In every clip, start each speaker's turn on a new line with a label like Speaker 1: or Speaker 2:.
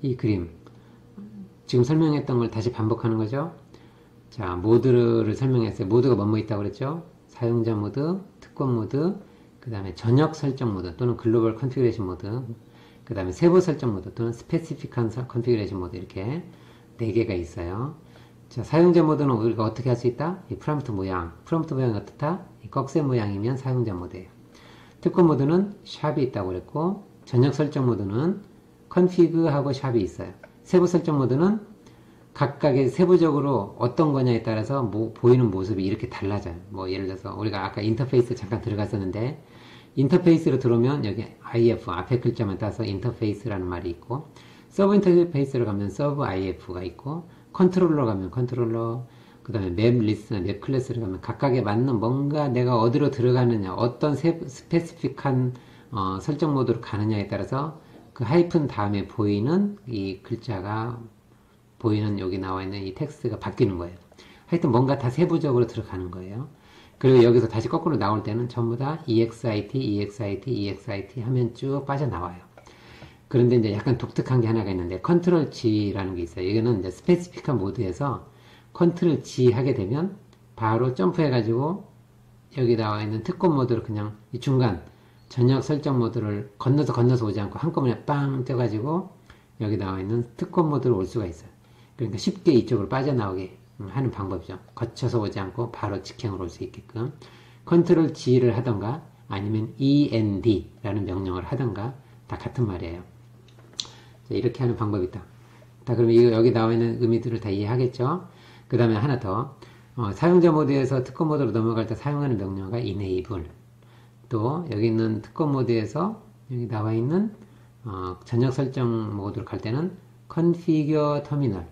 Speaker 1: 이 그림. 지금 설명했던 걸 다시 반복하는 거죠. 자, 모드를 설명했어요. 모드가 뭐뭐 있다고 그랬죠? 사용자 모드, 특권 모드, 그 다음에 전역 설정 모드 또는 글로벌 컨피그레이션 모드, 그 다음에 세부 설정 모드 또는 스페시픽한 컨피그레이션 모드, 이렇게 4개가 있어요. 자, 사용자 모드는 우리가 어떻게 할 수 있다? 이 프롬프트 모양. 프롬프트 모양이 어떻다? 이 꺽쇠 모양이면 사용자 모드예요. 특권 모드는 샵이 있다고 그랬고, 전역 설정 모드는 컨피그하고 샵이 있어요. 세부 설정 모드는 각각의 세부적으로 어떤 거냐에 따라서 보이는 모습이 이렇게 달라져요. 뭐 예를 들어서 우리가 아까 인터페이스 잠깐 들어갔었는데, 인터페이스로 들어오면 여기 IF 앞에 글자만 따서 인터페이스라는 말이 있고, 서브 인터페이스로 가면 서브 IF가 있고, 컨트롤러 가면 컨트롤러, 그 다음에 맵 리스트나 맵 클래스로 가면 각각에 맞는 뭔가 내가 어디로 들어가느냐, 어떤 스페시픽한 설정 모드로 가느냐에 따라서 그 하이픈 다음에 보이는 이 글자가, 보이는 여기 나와 있는 이 텍스트가 바뀌는 거예요. 하여튼 뭔가 다 세부적으로 들어가는 거예요. 그리고 여기서 다시 거꾸로 나올 때는 전부 다 EXIT, EXIT, EXIT 하면 쭉 빠져나와요. 그런데 이제 약간 독특한 게 하나가 있는데, 컨트롤 G라는 게 있어요. 이거는 이제 스페시픽한 모드에서 컨트롤 G 하게 되면 바로 점프해가지고 여기 나와 있는 특권 모드로 그냥 이 중간 전역 설정 모드를 건너서 오지 않고 한꺼번에 빵 떠가지고 여기 나와 있는 특권 모드로 올 수가 있어요. 그러니까 쉽게 이쪽으로 빠져나오게 하는 방법이죠. 거쳐서 오지 않고 바로 직행으로 올 수 있게끔 컨트롤 G를 하던가 아니면 END라는 명령을 하던가 다 같은 말이에요. 자, 이렇게 하는 방법이 있다. 자, 그러면 이거 여기 나와 있는 의미들을 다 이해하겠죠? 그 다음에 하나 더, 사용자 모드에서 특권 모드로 넘어갈 때 사용하는 명령어가 enable. 또 여기 있는 특권 모드에서 여기 나와 있는 전역 설정 모드로 갈 때는 configure terminal,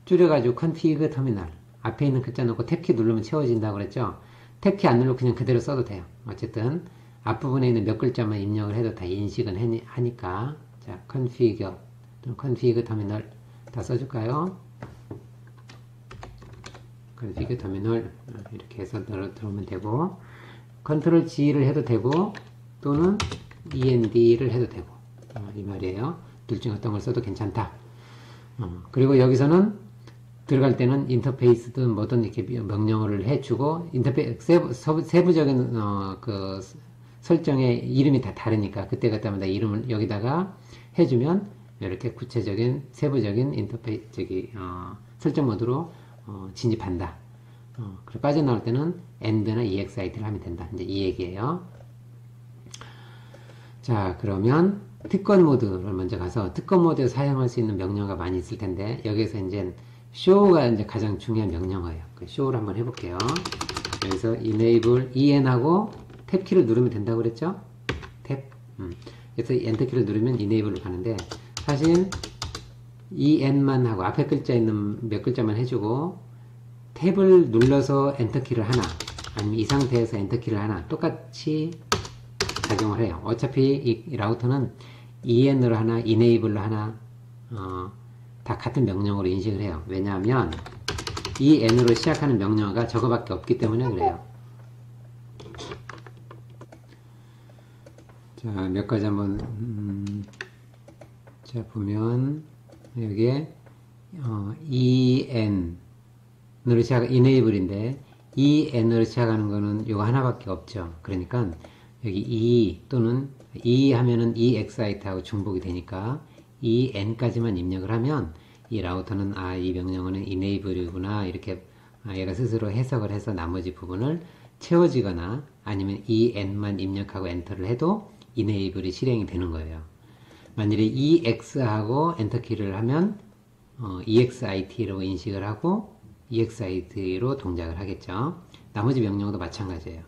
Speaker 1: 줄여가지고 config terminal, 앞에 있는 글자 넣고 탭키 누르면 채워진다고 그랬죠? 탭키 안 누르고 그냥 그대로 써도 돼요. 어쨌든 앞부분에 있는 몇 글자만 입력을 해도 다 인식은 하니까. 자, configure 또는 config terminal 다 써줄까요? config terminal 이렇게 해서 들어오면 되고, 컨트롤 G를 해도 되고 또는 END를 해도 되고, 이 말이에요. 둘 중 어떤 걸 써도 괜찮다. 그리고 여기서는 들어갈 때는 인터페이스든 뭐든 이렇게 명령어를 해주고, 세부적인 그 설정의 이름이 다 다르니까 그때마다 이름을 여기다가 해주면 이렇게 구체적인 세부적인 인터페이스 설정 모드로 진입한다. 그리고 빠져나올 때는 end나 exit를 하면 된다. 이제 이 얘기예요. 자, 그러면 특권 모드를 먼저 가서, 특권 모드에서 사용할 수 있는 명령어가 많이 있을 텐데, 여기서 이제 show가 이제 가장 중요한 명령어예요. 그 show를 한번 해볼게요. 여기서 enable en하고 탭 키를 누르면 된다고 그랬죠? 탭. 그래서 엔터 키를 누르면 enable로 가는데, 사실 en만 하고 앞에 글자 있는 몇 글자만 해주고 탭을 눌러서 엔터키를 하나, 아니면 이 상태에서 엔터키를 하나 똑같이 작용을 해요. 어차피 이 라우터는 en으로 하나, enable로 하나 다 같은 명령어로 인식을 해요. 왜냐하면 이 n으로 시작하는 명령어가 저거밖에 없기 때문에 그래요. 자, 몇 가지 한번 자, 보면 여기에 en으로 시작, enable인데 en으로 시작하는 거는 이거 하나밖에 없죠. 그러니까 여기 e 또는 e 하면은 excite하고 중복이 되니까 en까지만 입력을 하면 이 라우터는 이 명령어는 enable이구나 이렇게 얘가 스스로 해석을 해서 나머지 부분을 채워지거나 아니면 en만 입력하고 엔터를 해도 enable이 실행이 되는 거예요. 만일에 ex하고 엔터키를 하면 exit로 인식을 하고 exit로 동작을 하겠죠. 나머지 명령어도 마찬가지예요.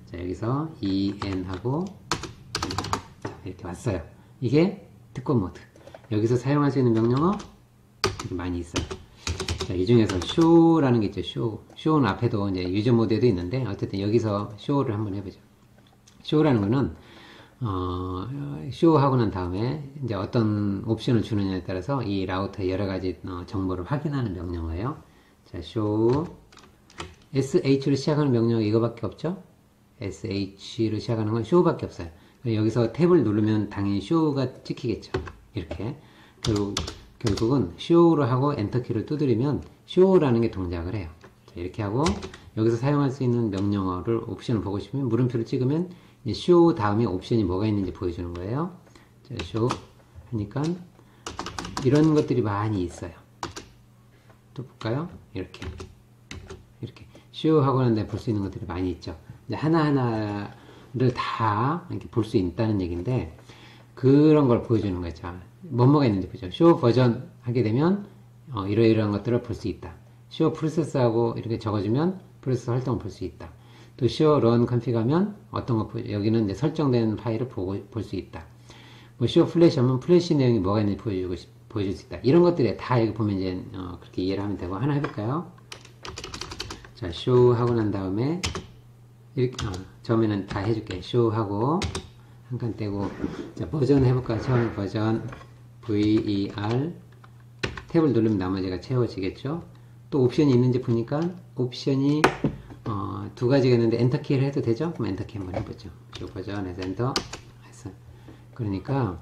Speaker 1: 자, 여기서 en하고 이렇게 왔어요. 이게 특권 모드. 여기서 사용할 수 있는 명령어 많이 있어요. 자, 이 중에서 show라는 게 있죠. show는 앞에도 이제 유저 모드에도 있는데, 어쨌든 여기서 show를 한번 해보죠. show라는 거는 show하고 난 다음에 이제 어떤 옵션을 주느냐에 따라서 이 라우터의 여러 가지 정보를 확인하는 명령어예요. 자, show sh로 시작하는 명령어 이거밖에 없죠. sh로 시작하는 건 show밖에 없어요. 여기서 탭을 누르면 당연히 show가 찍히겠죠. 이렇게. 그리고 결국은 show를 하고 엔터키를 두드리면 show라는 게 동작을 해요. 자, 이렇게 하고 여기서 사용할 수 있는 명령어를 옵션을 보고 싶으면 물음표를 찍으면 show 다음에 옵션이 뭐가 있는지 보여주는 거예요. 자, show 하니까 이런 것들이 많이 있어요. 또 볼까요? 이렇게 쇼하고 하는데 볼 수 있는 것들이 많이 있죠. 이제 하나하나를 다 이렇게 볼 수 있다는 얘기인데 그런 걸 보여주는 거죠. 뭐가 있는지 보죠. 쇼 버전 하게 되면 이러이러한 것들을 볼 수 있다. 쇼 프로세스하고 이렇게 적어주면 프로세스 활동을 볼 수 있다. 또 쇼 런 컨피그 하면 어떤 거 여기는 이제 설정된 파일을 볼 수 있다. 뭐 쇼 플래시 하면 플래시 내용이 뭐가 있는지 보여줄 수 있다. 이런 것들에 다 여기 보면 이제 그렇게 이해를 하면 되고 하나 해볼까요? 자, 쇼 하고 난 다음에 이렇게 처음에는 다 해줄게. 쇼 하고 한 칸 떼고 자 버전 해볼까? 처음에 버전 VER 탭을 누르면 나머지가 채워지겠죠? 또 옵션이 있는지 보니까 옵션이 두 가지가 있는데 엔터키를 해도 되죠? 그럼 엔터키 한번 해보죠. 쇼 버전 해서 엔터 했어. 그러니까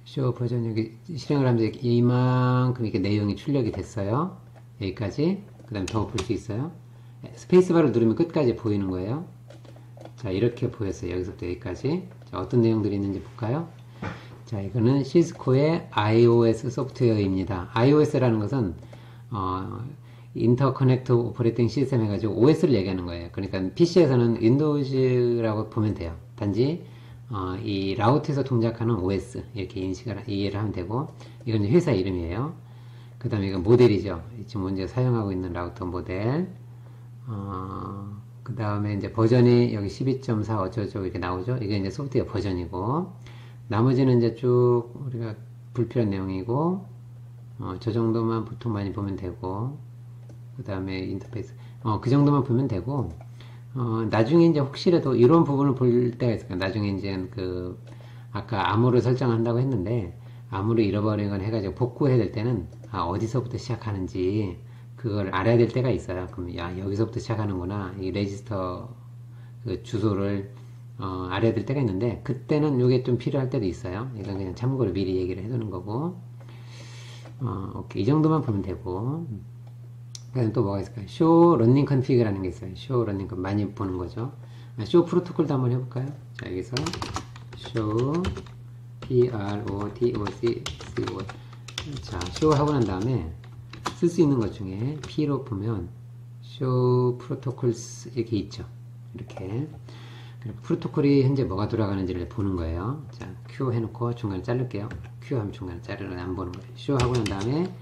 Speaker 1: 쇼 버전 여기 실행을 하면서 이만큼 이렇게 내용이 출력이 됐어요. 여기까지. 그 다음에 더 볼 수 있어요. 스페이스바를 누르면 끝까지 보이는 거예요. 자, 이렇게 보였어요. 여기서부터 여기까지. 자, 어떤 내용들이 있는지 볼까요? 자, 이거는 시스코의 iOS 소프트웨어입니다. iOS라는 것은 인터커넥트 오퍼레이팅 시스템 해가지고 OS를 얘기하는 거예요. 그러니까 PC에서는 윈도우즈라고 보면 돼요. 단지 이 라우트에서 동작하는 OS 이렇게 이해를 하면 되고 이건 회사 이름이에요. 그 다음에 이건 모델이죠. 지금 먼저 사용하고 있는 라우터 모델. 그 다음에 이제 버전이 여기 12.4 어쩌고저쩌고 이렇게 나오죠. 이게 이제 소프트웨어 버전이고, 나머지는 이제 쭉 우리가 불필요한 내용이고, 저 정도만 보통 많이 보면 되고, 그 다음에 인터페이스, 그 정도만 보면 되고, 나중에 이제 혹시라도 이런 부분을 볼 때가 있어요. 나중에 이제 아까 암호를 설정한다고 했는데, 암호를 잃어버린 건 해가지고 복구해야 될 때는, 어디서부터 시작하는지, 그걸 알아야 될 때가 있어요. 그럼, 여기서부터 시작하는구나. 이 레지스터 그 주소를, 알아야 될 때가 있는데, 그때는 이게 좀 필요할 때도 있어요. 이건 그냥 참고로 미리 얘기를 해두는 거고, 오케이. 이 정도만 보면 되고, 그 다음에 또 뭐가 있을까요? 쇼 러닝 컨피그라는 게 있어요. 쇼 러닝 컨 많이 보는 거죠. 쇼 프로토콜도 한번 해볼까요? 자, 여기서 쇼 PROTOCCO 자, 쇼 하고 난 다음에 쓸 수 있는 것 중에 P로 보면 쇼 프로토콜스 이렇게 있죠. 이렇게 프로토콜이 현재 뭐가 돌아가는지를 보는 거예요. 자, Q 해놓고 중간에 자를게요. Q 하면 중간에 자르면 안 보는 거예요. 쇼 하고 난 다음에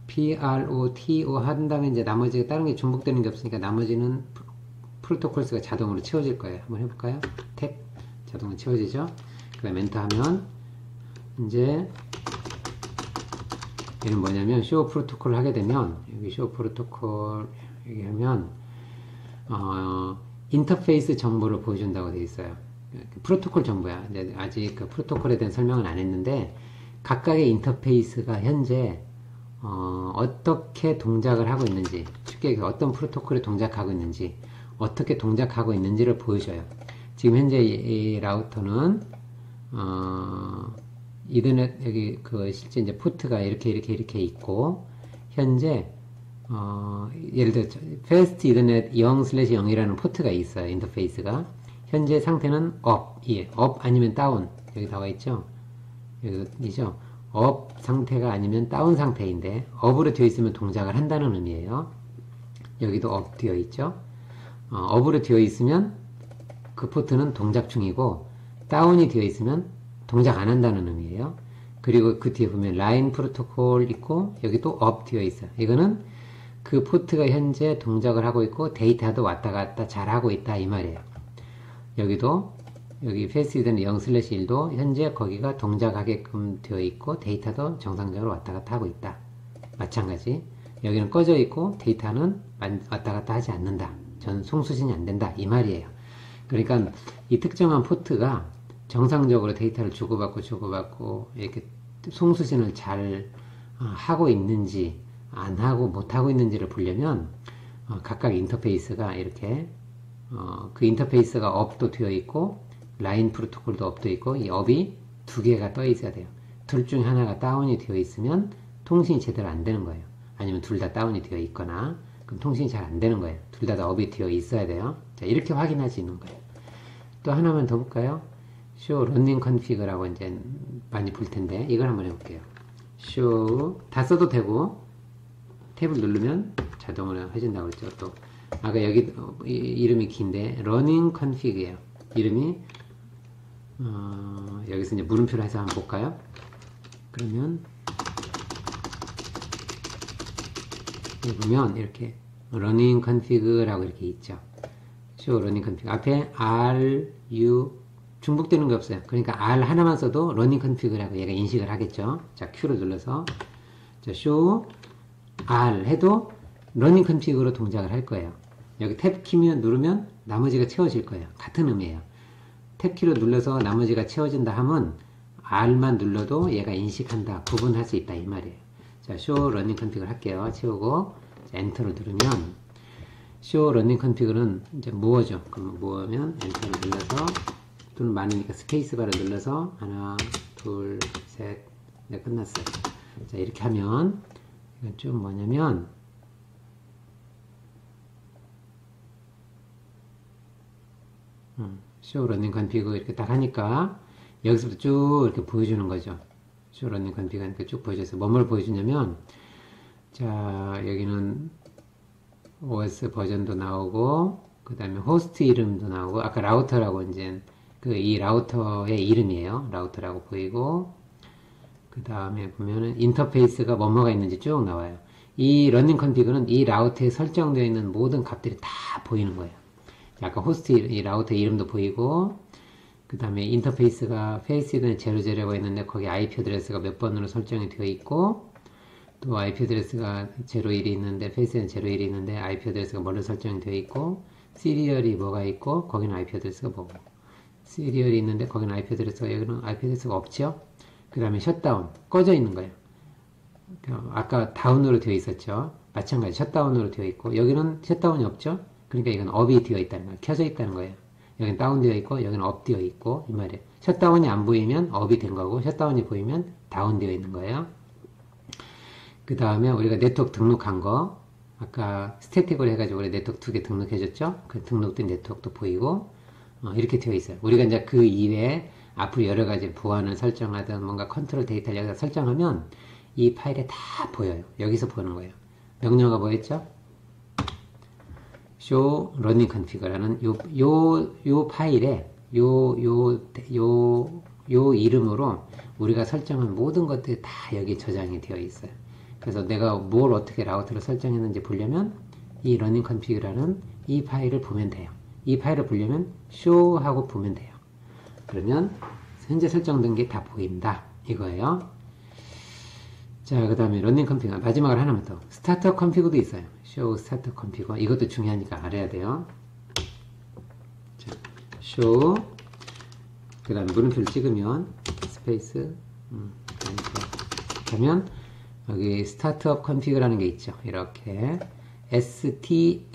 Speaker 1: PROTO 한 다음에 이제 나머지가 다른 게 중복되는 게 없으니까 나머지는 프로토콜스가 자동으로 채워질 거예요. 한번 해볼까요? 탭 자동으로 채워지죠. 그 다음에 엔터 하면 이제 얘는 뭐냐면 쇼 프로토콜을 하게 되면 여기 쇼 프로토콜 여기 하면 인터페이스 정보를 보여준다고 되어 있어요. 프로토콜 정보야. 아직 그 프로토콜에 대한 설명은 안 했는데 각각의 인터페이스가 현재 어떻게 동작을 하고 있는지, 쉽게 어떤 프로토콜에 동작하고 있는지, 어떻게 동작하고 있는지를 보여줘요. 지금 현재 이 라우터는 이더넷 여기 실제 이제 포트가 이렇게 있고 현재 예를 들어 패스트 이더넷 0/0이라는 포트가 있어요. 인터페이스가 현재 상태는 업 아니면 다운 여기 나와 있죠. 여기죠. 업 상태가 아니면 다운 상태인데 업으로 되어 있으면 동작을 한다는 의미예요. 여기도 업 되어 있죠. 업으로 되어 있으면 그 포트는 동작 중이고 다운이 되어 있으면 동작 안 한다는 의미예요. 그리고 그 뒤에 보면 라인 프로토콜 있고 여기도 업 되어 있어요. 이거는 그 포트가 현재 동작을 하고 있고 데이터도 왔다 갔다 잘 하고 있다 이 말이에요. 여기도 여기 패스트는 0/1도 현재 거기가 동작하게끔 되어 있고 데이터도 정상적으로 왔다 갔다 하고 있다. 마찬가지 여기는 꺼져 있고 데이터는 왔다 갔다 하지 않는다. 전 송수신이 안 된다 이 말이에요. 그러니까 이 특정한 포트가 정상적으로 데이터를 주고받고 이렇게 송수신을 잘 하고 있는지 안 하고 못 하고 있는지를 보려면 각각 인터페이스가 이렇게 그 인터페이스가 업도 되어 있고 라인 프로토콜도 업도 있고 이 업이 두 개가 떠 있어야 돼요. 둘 중에 하나가 다운이 되어 있으면 통신이 제대로 안 되는 거예요. 아니면 둘 다 다운이 되어 있거나 그럼 통신이 잘 안 되는 거예요. 둘 다 업이 되어 있어야 돼요. 자, 이렇게 확인할 수 있는 거예요. 또 하나만 더 볼까요? show running config라고 이제 많이 볼 텐데 이걸 한번 해볼게요. show 다 써도 되고 탭을 누르면 자동으로 해준다고 그랬죠. 또 아까 여기 이름이 긴데 running config예요. 이름이 여기서 이제 물음표를 해서 한번 볼까요? 그러면 여기 보면 이렇게 running config라고 이렇게 있죠. show running config 앞에 R, U 중복되는 게 없어요. 그러니까 R 하나만 써도 running config라고 얘가 인식을 하겠죠. 자, Q를 눌러서 자, show R 해도 running config으로 동작을 할 거예요. 여기 탭 키면 누르면 나머지가 채워질 거예요. 같은 의미예요. 탭 키로 눌러서 나머지가 채워진다 하면 R만 눌러도 얘가 인식한다, 구분할 수 있다 이 말이에요. 자, show running config을 할게요. 채우고 자, 엔터를 누르면 show running config는 이제 무어죠. 그럼 무어면 엔터를 눌러서 또는 많으니까 스페이스바를 눌러서 하나, 둘, 셋, 네, 끝났어요. 자, 이렇게 하면 이건 좀 뭐냐면 show running config 이렇게 딱 하니까 여기서부터 쭉 이렇게 보여주는 거죠. show running config 하니까 쭉 보여줘서 뭐뭘 보여주냐면 자, 여기는 OS 버전도 나오고 그 다음에 호스트 이름도 나오고 아까 라우터라고 이제 이 라우터의 이름이에요. 라우터라고 보이고 그 다음에 보면은 인터페이스가 뭐뭐가 있는지 쭉 나와요. 이 러닝 컨피그는 이 라우터에 설정되어 있는 모든 값들이 다 보이는 거예요. 아까 호스트 이 라우터 이름도 보이고 그 다음에 인터페이스가 페이스는 00가 있는데 거기 IP 어드레스가 몇 번으로 설정이 되어 있고 또 IP 어드레스가 01이 있는데 페이스는 01이 있는데 IP 어드레스가 뭘로 설정이 되어 있고 시리얼이 뭐가 있고 거기는 IP 어드레스가 뭐고 시리얼이 있는데 거기는 IP 어드레스가 여기는 IP 어드레스가 없죠. 그 다음에 셧다운 꺼져 있는 거예요. 아까 다운으로 되어 있었죠. 마찬가지 셧다운으로 되어 있고 여기는 셧다운이 없죠. 그러니까 이건 업이 되어 있다는 거예요. 켜져 있다는 거예요. 여기는 다운되어 있고 여기는 업 되어 있고 이 말이에요. 셧다운이 안 보이면 업이 된 거고 셧다운이 보이면 다운되어 있는 거예요. 그 다음에 우리가 네트워크 등록한 거 아까 스태틱으로 해가지고 우리 네트워크 2개 등록해줬죠. 그 등록된 네트워크도 보이고 이렇게 되어 있어요. 우리가 이제 그 이외에 앞으로 여러 가지 보안을 설정하든 뭔가 컨트롤 데이터를 여기다 설정하면 이 파일에 다 보여요. 여기서 보는 거예요. 명령어가 뭐였죠? show running config라는 요 파일에 요 이름으로 우리가 설정한 모든 것들이 다 여기 저장이 되어 있어요. 그래서 내가 뭘 어떻게 라우터를 설정했는지 보려면 이 running config라는 이 파일을 보면 돼요. 이 파일을 보려면 show 하고 보면 돼요. 그러면 현재 설정된 게 다 보인다 이거예요. 자, 그 다음에 running config 마지막으로 하나만 더 startup config도 있어요. show startup config 이것도 중요하니까 알아야 돼요. 자, show 그 다음에 물음표를 찍으면 스페이스 그러면 여기 startup config라는 게 있죠. 이렇게 STA도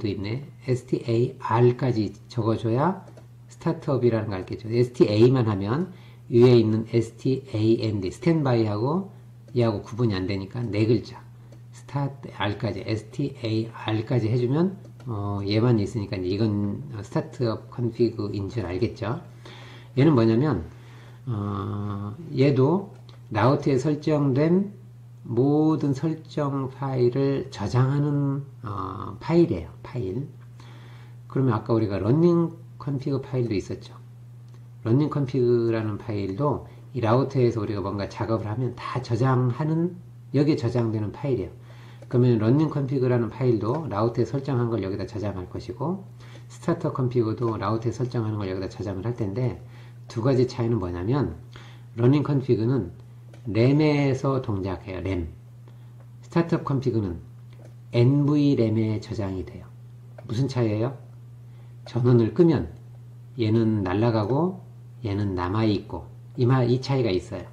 Speaker 1: 있네. STAR까지 적어줘야 스타트업이라는 거 알겠죠. STA만 하면 위에 있는 STAND, 스탠바이하고 얘하고 구분이 안 되니까 네 글자. 스타트 R까지, STAR까지 해주면 얘만 있으니까 이건 스타트업 컨피그인 줄 알겠죠. 얘는 뭐냐면 얘도 라우터에 설정된 모든 설정 파일을 저장하는 파일이에요. 파일. 그러면 아까 우리가 running config 파일도 있었죠. running config라는 파일도 이 라우터에서 우리가 뭔가 작업을 하면 다 저장하는 여기에 저장되는 파일이에요. 그러면 running config라는 파일도 라우터에 설정한 걸 여기다 저장할 것이고 startup config도 라우터에 설정하는 걸 여기다 저장을 할 텐데 두 가지 차이는 뭐냐면 running config는 램에서 동작해요. 램. 스타트업 config는 NV램에 저장이 돼요. 무슨 차이예요? 전원을 끄면 얘는 날아가고 얘는 남아있고 이 차이가 있어요.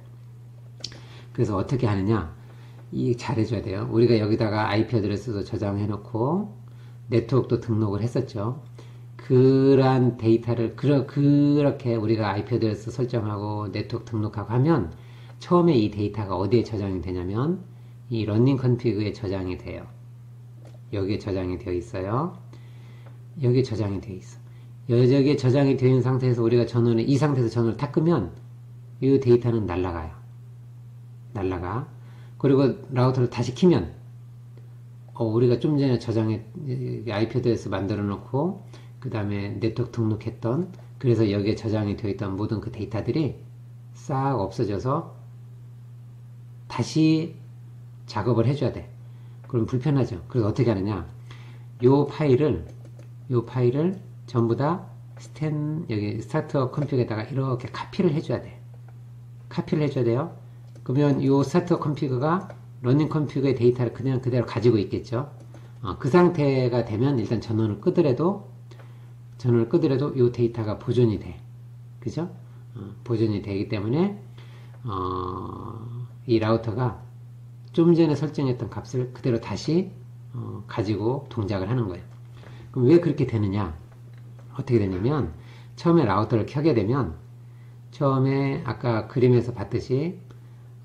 Speaker 1: 그래서 어떻게 하느냐 잘해줘야 돼요. 우리가 여기다가 IP 어드레스도 저장해 놓고 네트워크도 등록을 했었죠. 그러한 데이터를 그렇게 우리가 IP 어드레스 설정하고 네트워크 등록하고 하면 처음에 이 데이터가 어디에 저장이 되냐면 이 러닝 컨피그에 저장이 돼요. 여기에 저장이 되어 있어요. 여기에 저장이 되어 있어. 여기에 저장이 되어 있는 상태에서 우리가 이 상태에서 전원을 탁 끄면 이 데이터는 날아가요. 날아가. 그리고 라우터를 다시 키면 우리가 좀 전에 IP 어드레스 만들어 놓고 그 다음에 네트워크 등록했던 그래서 여기에 저장이 되어 있던 모든 그 데이터들이 싹 없어져서 다시 작업을 해줘야 돼. 그럼 불편하죠. 그래서 어떻게 하느냐? 요 파일을 전부 다 여기 스타트업 컴퓨터에다가 이렇게 카피를 해줘야 돼. 카피를 해줘야 돼요. 그러면 요 스타트업 컴퓨터가 러닝 컴퓨터의 데이터를 그냥 그대로 가지고 있겠죠. 그 상태가 되면 일단 전원을 끄더라도 요 데이터가 보존이 돼. 그죠? 보존이 되기 때문에 이 라우터가 좀 전에 설정했던 값을 그대로 다시 가지고 동작을 하는 거예요. 그럼 왜 그렇게 되느냐? 어떻게 되냐면 처음에 라우터를 켜게 되면 처음에 아까 그림에서 봤듯이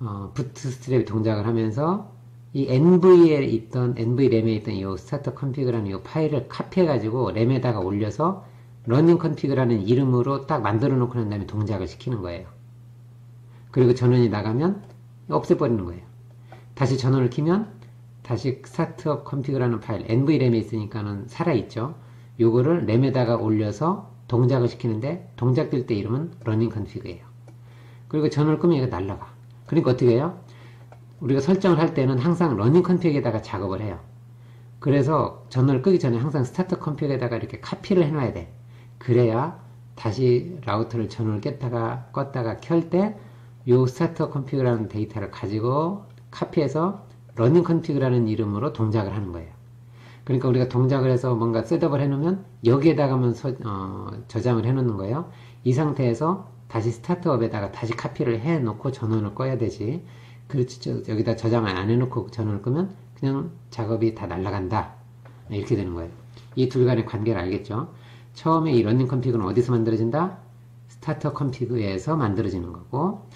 Speaker 1: 부트스트랩이 동작을 하면서 이 NVRam에 있던 이 스타트 컨피그라는 이 파일을 카피해 가지고 램에다가 올려서 러닝 컨피그라는 이름으로 딱 만들어 놓고 난 다음에 동작을 시키는 거예요. 그리고 전원이 나가면 없애버리는 거예요. 다시 전원을 키면 다시 스타트업 컨피그라는 파일 NVRam에 있으니까는 살아있죠. 요거를 램에다가 올려서 동작을 시키는데 동작될 때 이름은 러닝 컨피그예요. 그리고 전원을 끄면 얘가 날아가. 그러니까 어떻게 해요? 우리가 설정을 할 때는 항상 러닝 컨피그에다가 작업을 해요. 그래서 전원을 끄기 전에 항상 스타트 컨피그에다가 이렇게 카피를 해놔야 돼. 그래야 다시 라우터를 전원을 껐다가 켤 때 요 스타트 컨피그라는 데이터를 가지고 카피해서 러닝 컨피그라는 이름으로 동작을 하는 거예요. 그러니까 우리가 동작을 해서 뭔가 셋업을 해놓으면 여기에다가만 저장을 해놓는 거예요. 이 상태에서 다시 스타트업에다가 다시 카피를 해놓고 전원을 꺼야 되지. 그렇지, 여기다 저장을 안 해놓고 전원을 끄면 그냥 작업이 다 날아간다. 이렇게 되는 거예요. 이 둘 간의 관계를 알겠죠? 처음에 이 러닝 컨피그는 어디서 만들어진다? 스타트업 컨피그에서 만들어지는 거고,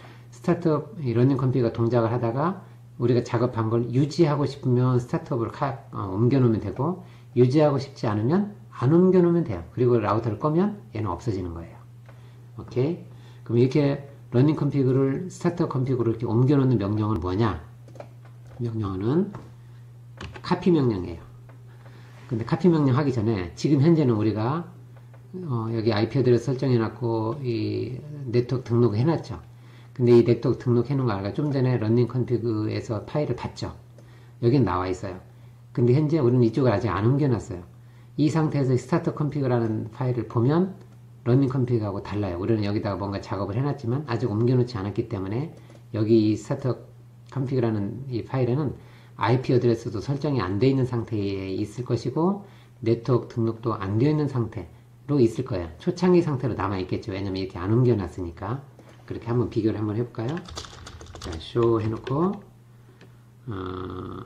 Speaker 1: 이 러닝 컨피그가 동작을 하다가 우리가 작업한 걸 유지하고 싶으면 스타트업을 옮겨 놓으면 되고, 유지하고 싶지 않으면 안 옮겨 놓으면 돼요. 그리고 라우터를 꺼면 얘는 없어지는 거예요. 오케이? 그럼 이렇게 러닝 컨피그를 스타트업 컨피그로 이렇게 옮겨 놓는 명령은 뭐냐? 명령어는 카피 명령이에요. 근데 카피 명령 하기 전에 지금 현재는 우리가 여기 IP 어드레스 설정해 놨고 이 네트워크 등록을 해 놨죠. 근데 이 네트워크 등록해 놓은 거 아까 좀 전에 러닝 컨피그에서 파일을 봤죠. 여긴 나와 있어요. 근데 현재 우리는 이쪽을 아직 안 옮겨 놨어요. 이 상태에서 스타트 컨피그라는 파일을 보면 러닝 컨피그하고 달라요. 우리는 여기다가 뭔가 작업을 해놨지만 아직 옮겨놓지 않았기 때문에 여기 이 스타트 컨피그라는 이 파일에는 IP 어드레스도 설정이 안 되어 있는 상태에 있을 것이고 네트워크 등록도 안 되어 있는 상태로 있을 거예요. 초창기 상태로 남아 있겠죠. 왜냐면 이렇게 안 옮겨놨으니까. 그렇게 한번 비교를 한번 해볼까요? 자, show 해놓고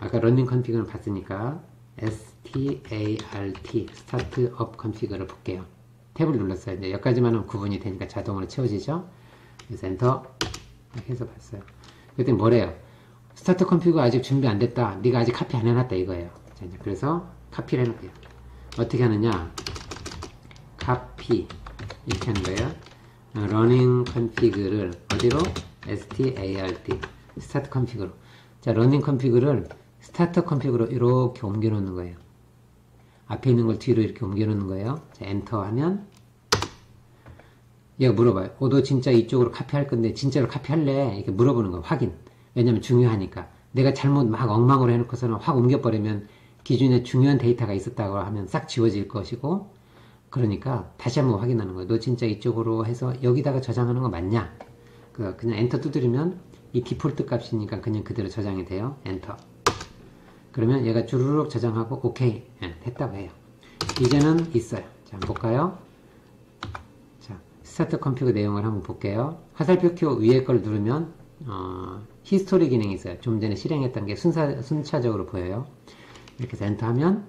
Speaker 1: 아까 러닝 컨피그를 봤으니까 start start up configure를 볼게요. 탭을 눌렀어요. 이제 여기까지만 하면 구분이 되니까 자동으로 채워지죠. 그래서 엔터 이렇게 해서 봤어요. 그때 뭐래요? 스타트 컨피그 아직 준비 안 됐다. 네가 아직 카피 안 해놨다 이거예요. 자, 이제 그래서 카피를 해놓을게요. 어떻게 하느냐? 카피 이렇게 하는 거예요. 러닝 컨피그를 어디로? start 스타트 컨피그로. 자, 러닝 컨피그를 스타트 컨피그로 이렇게 옮겨 놓는 거예요. 앞에 있는 걸 뒤로 이렇게 옮겨 놓는 거예요. 자, 엔터 하면 얘가 물어봐요. 너 진짜 이쪽으로 카피할 건데 진짜로 카피할래? 이렇게 물어보는 거예요. 확인. 왜냐면 중요하니까. 내가 잘못 막 엉망으로 해놓고서는 확 옮겨버리면 기존에 중요한 데이터가 있었다고 하면 싹 지워질 것이고, 그러니까 다시 한번 확인하는 거예요. 너 진짜 이쪽으로 해서 여기다가 저장하는 거 맞냐? 그냥 엔터 두드리면 이 디폴트 값이니까 그냥 그대로 저장이 돼요. 엔터. 그러면 얘가 주르륵 저장하고 오케이. 됐다고 해요. 이제는 있어요. 자, 한번 볼까요? 자, 스타트 컨피그 내용을 한번 볼게요. 화살표표 위에 걸 누르면 히스토리 기능이 있어요. 좀 전에 실행했던 게 순차적으로 보여요. 이렇게 해서 엔터 하면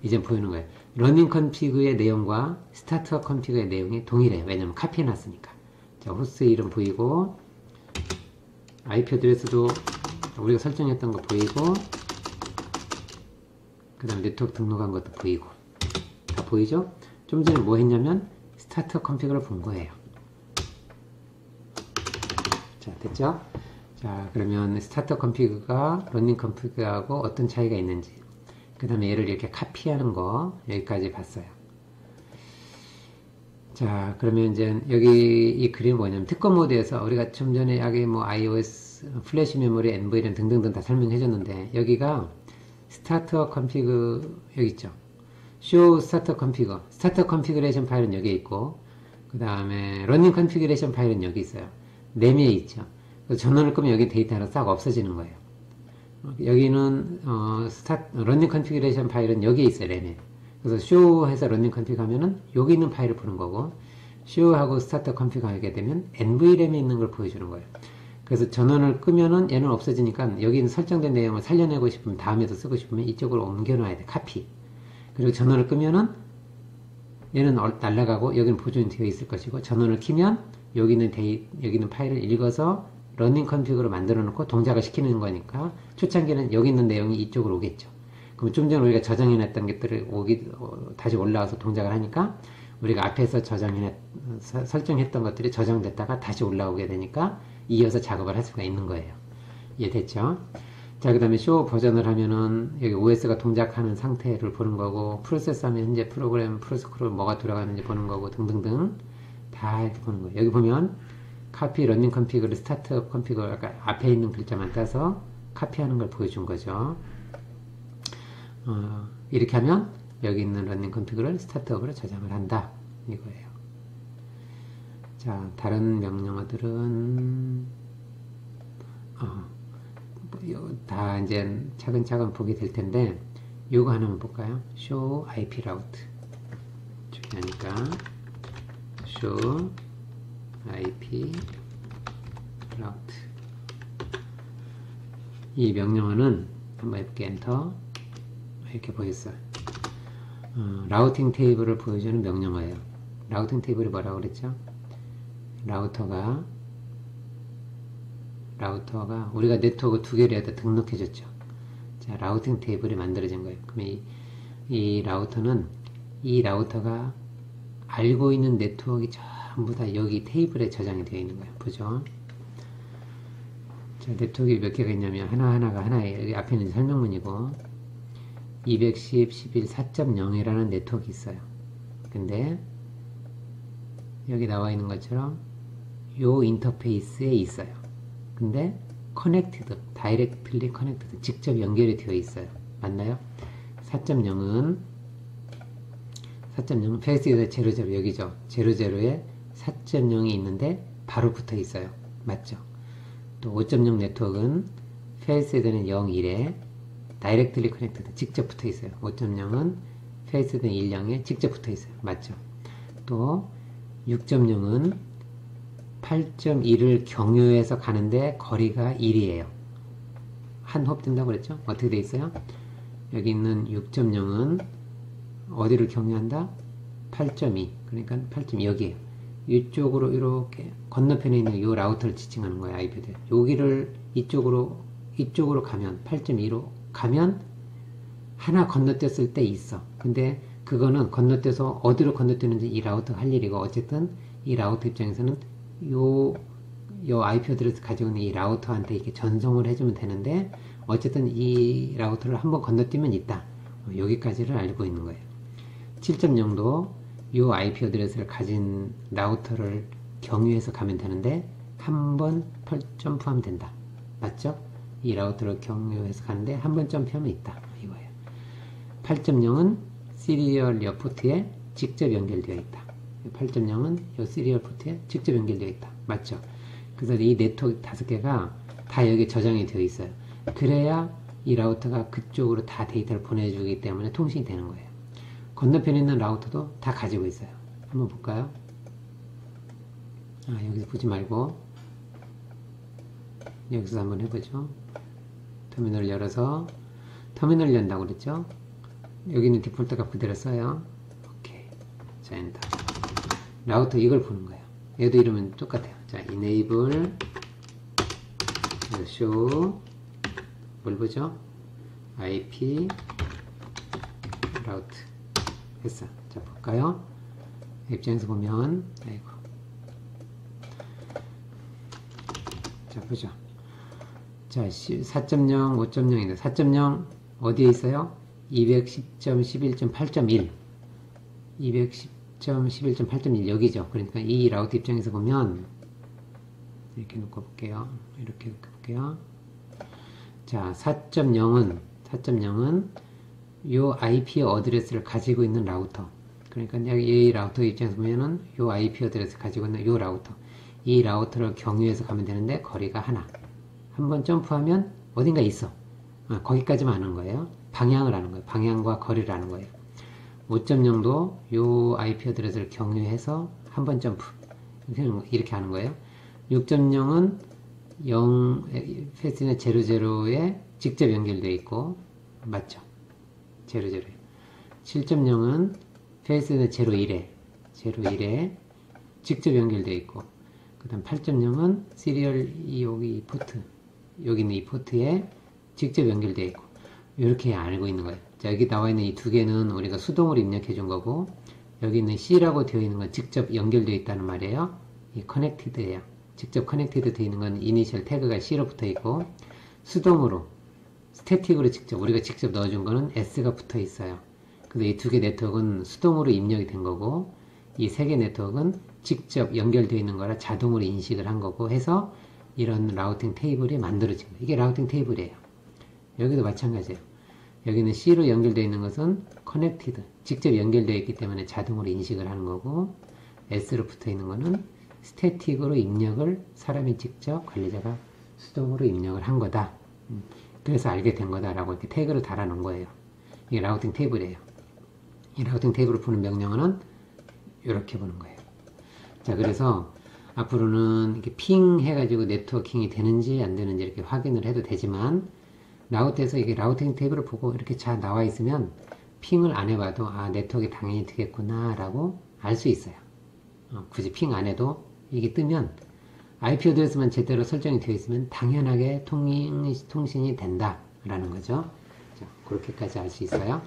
Speaker 1: 이제 보이는 거예요. 러닝 컨피그의 내용과 스타트업 컨피그의 내용이 동일해요. 왜냐면 카피해놨으니까. 자, 호스트 이름 보이고, IP 어드레스도 우리가 설정했던 거 보이고, 그 다음 네트워크 등록한 것도 보이고, 다 보이죠? 좀 전에 뭐 했냐면 스타트업 컨피그를 본 거예요. 자, 됐죠? 자, 그러면 스타트업 컨피그가 러닝 컨피그하고 어떤 차이가 있는지, 그 다음에 얘를 이렇게 카피하는 거 여기까지 봤어요. 자, 그러면 이제 여기 이 그림은 뭐냐면 특권 모드에서 우리가 좀 전에 여기 뭐 iOS, 플래시 메모리, NVLM 등등등 다 설명해 줬는데, 여기가 스타트업 컨피그 여기 있죠. show 스타트업 컨피그, 스타트업 컨피그레이션 파일은 여기 있고, 그 다음에 러닝 컨피그레이션 파일은 여기 있어요. 네미에 있죠. 전원을 끄면 여기 데이터가 싹 없어지는 거예요. 여기는 러닝 컨피그레이션 파일은 여기에 있어요. 램에. 그래서 show해서 러닝 컨피그 하면은 여기 있는 파일을 보는 거고, show하고 스타트 컨피그 하게 되면 NVRAM에 있는 걸 보여주는 거예요. 그래서 전원을 끄면은 얘는 없어지니까 여기 있는 설정된 내용을 살려내고 싶으면, 다음에도 쓰고 싶으면 이쪽으로 옮겨놔야 돼. 카피. 그리고 전원을 끄면은 얘는 날아가고 여기는 보존이 되어 있을 것이고, 전원을 키면 여기 있는 파일을 읽어서 러닝 컨피그로 만들어 놓고 동작을 시키는 거니까 초창기는 여기 있는 내용이 이쪽으로 오겠죠. 그럼 좀 전에 우리가 저장해 놨던 것들을 다시 올라와서 동작을 하니까 우리가 앞에서 설정했던 것들이 저장됐다가 다시 올라오게 되니까 이어서 작업을 할 수가 있는 거예요. 이해됐죠? 자, 그 다음에 쇼 버전을 하면은 여기 OS가 동작하는 상태를 보는 거고, 프로세스 하면 현재 프로그램, 프로스크롤 뭐가 돌아가는지 보는 거고, 등등등 다 이렇게 보는 거예요. 여기 보면 카피 러닝 컨피그를 스타트업 컨피그, 아까 앞에 있는 글자만 따서 카피하는 걸 보여준 거죠. 이렇게 하면 여기 있는 러닝 컨피그를 스타트업으로 저장을 한다, 이거예요. 자, 다른 명령어들은 다 이제 차근차근 보게 될 텐데, 요거 하나만 볼까요? show IP route. 중요하니까 show IP route. 이 명령어는 한번 해볼게. 엔터. 이렇게 보였어요. 라우팅 테이블을 보여주는 명령어예요. 라우팅 테이블이 뭐라고 그랬죠? 라우터가 우리가 네트워크 두 개를 여기다 등록해줬죠. 자, 라우팅 테이블이 만들어진 거예요. 그럼 이 라우터는, 이 라우터가 알고 있는 네트워크가 전부 다 여기 테이블에 저장이 되어 있는 거예요. 보죠? 자, 네트워크가 몇 개가 있냐면 하나하나가 하나예요. 여기 앞에 있는 설명문이고, 210, 11, 4.0이라는 네트워크 있어요. 근데 여기 나와 있는 것처럼 요 인터페이스에 있어요. 근데 커넥티드, 다이렉트리 커넥티드, 직접 연결이 되어 있어요. 맞나요? 4.0은 페이스에 00 여기죠. 00에 4.0이 있는데 바로 붙어 있어요. 맞죠? 또 5.0 네트워크는 페이스에는 0, 1에 다이렉트리 커넥티드, 직접 붙어 있어요. 5.0은 페이스에는 1, 0에 직접 붙어 있어요. 맞죠? 또 6.0은 8.1을 경유해서 가는데 거리가 1이에요. 한 호흡 된다고 그랬죠? 어떻게 돼 있어요? 여기 있는 6.0은 어디를 경유한다? 8.2. 그러니까 8.2 여기에요. 이쪽으로 이렇게 건너편에 있는 이 라우터를 지칭하는 거예요. IP들. 여기를 이쪽으로 가면 8.2로 가면 하나 건너뛰었을 때 있어. 근데 그거는 건너뛰어서 어디로 건너뛰는지 이 라우터가 할 일이고, 어쨌든 이 라우터 입장에서는 요 IP 어드레스 가지고 있는 이 라우터한테 이렇게 전송을 해주면 되는데, 어쨌든 이 라우터를 한번 건너뛰면 있다. 여기까지를 알고 있는 거예요. 7.0도 요 IP 어드레스를 가진 라우터를 경유해서 가면 되는데, 한번 점프하면 된다. 맞죠? 이 라우터를 경유해서 가는데 한번 점프하면 있다. 이거예요. 8.0은 시리얼 여 포트에 직접 연결되어 있다. 8.0은 이 시리얼 포트에 직접 연결되어 있다. 맞죠? 그래서 이 네트워크 5개가 다 여기 저장이 되어 있어요. 그래야 이 라우터가 그쪽으로 다 데이터를 보내주기 때문에 통신이 되는 거예요. 건너편에 있는 라우터도 다 가지고 있어요. 한번 볼까요? 여기서 보지 말고 여기서 한번 해보죠. 터미널을 열어서, 터미널을 연다고 그랬죠? 여기는 디폴트 값 그대로 써요. 오케이. 자, 엔터. 라우터 이걸 보는 거예요. 얘도 이러면 똑같아요. 자, enable show 뭘 보죠? IP 라우트 했어. 자, 볼까요? 입장에서 보면 아이고. 자, 보죠. 자, 4.0, 5.0인데 4.0 어디에 있어요? 210.11.8.1 210.11.8.1 여기죠. 그러니까 이 라우터 입장에서 보면 이렇게 놓고 볼게요. 이렇게 놓고 볼게요. 자, 4.0은 요 IP 어드레스를 가지고 있는 라우터. 그러니까 이 라우터 입장에서 보면은 요 IP 어드레스 가지고 있는 요 라우터. 이 라우터를 경유해서 가면 되는데 거리가 하나. 한번 점프하면 어딘가 있어. 거기까지만 아는 거예요. 방향을 아는 거예요. 방향과 거리를 아는 거예요. 5.0도 요 IP 어드레스를 경유해서 한번 점프. 이렇게 하는 거예요. 6.0은 0, 패스넷 00에 직접 연결되어 있고, 맞죠? 00에. 7.0은 패스넷 01에 직접 연결되어 있고, 그 다음 8.0은 시리얼 여기 포트, 여기 있는 이 포트에 직접 연결되어 있고, 이렇게 알고 있는 거예요. 자, 여기 나와 있는 이 두 개는 우리가 수동으로 입력해 준 거고, 여기 있는 C라고 되어 있는 건 직접 연결되어 있다는 말이에요. 이 커넥티드예요. 직접 커넥티드 되어 있는 건 이니셜 태그가 C로 붙어 있고, 수동으로, 스태틱으로 우리가 직접 넣어준 거는 S가 붙어 있어요. 근데 이 두 개 네트워크는 수동으로 입력이 된 거고, 이 세 개 네트워크는 직접 연결되어 있는 거라 자동으로 인식을 한 거고 해서 이런 라우팅 테이블이 만들어진 거예요. 이게 라우팅 테이블이에요. 여기도 마찬가지예요. 여기는 C로 연결되어 있는 것은 커넥티드, 직접 연결되어 있기 때문에 자동으로 인식을 하는 거고, S로 붙어 있는 거는 스태틱으로 입력을 사람이 직접 관리자가 수동으로 입력을 한 거다. 그래서 알게 된 거다라고 이렇게 태그를 달아놓은 거예요. 이게 라우팅 테이블이에요. 이 라우팅 테이블을 보는 명령어는 이렇게 보는 거예요. 자, 그래서 앞으로는 이렇게 핑 해가지고 네트워킹이 되는지 안 되는지 이렇게 확인을 해도 되지만, 라우트에서 이게 라우팅 테이블을 보고 이렇게 잘 나와 있으면 핑을 안 해봐도 네트워크가 당연히 되겠구나 라고 알 수 있어요. 굳이 핑 안 해도 이게 뜨면 IP 어드레스만 제대로 설정이 되어 있으면 당연하게 통신이 된다 라는 거죠. 자, 그렇게까지 알 수 있어요.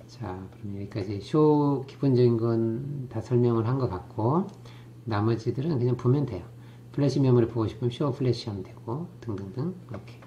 Speaker 1: 자, 그럼 여기까지 기본적인 건 다 설명을 한 것 같고, 나머지들은 그냥 보면 돼요. 플래시 메모리 보고 싶으면 플래시 하면 되고 등등등. 이렇게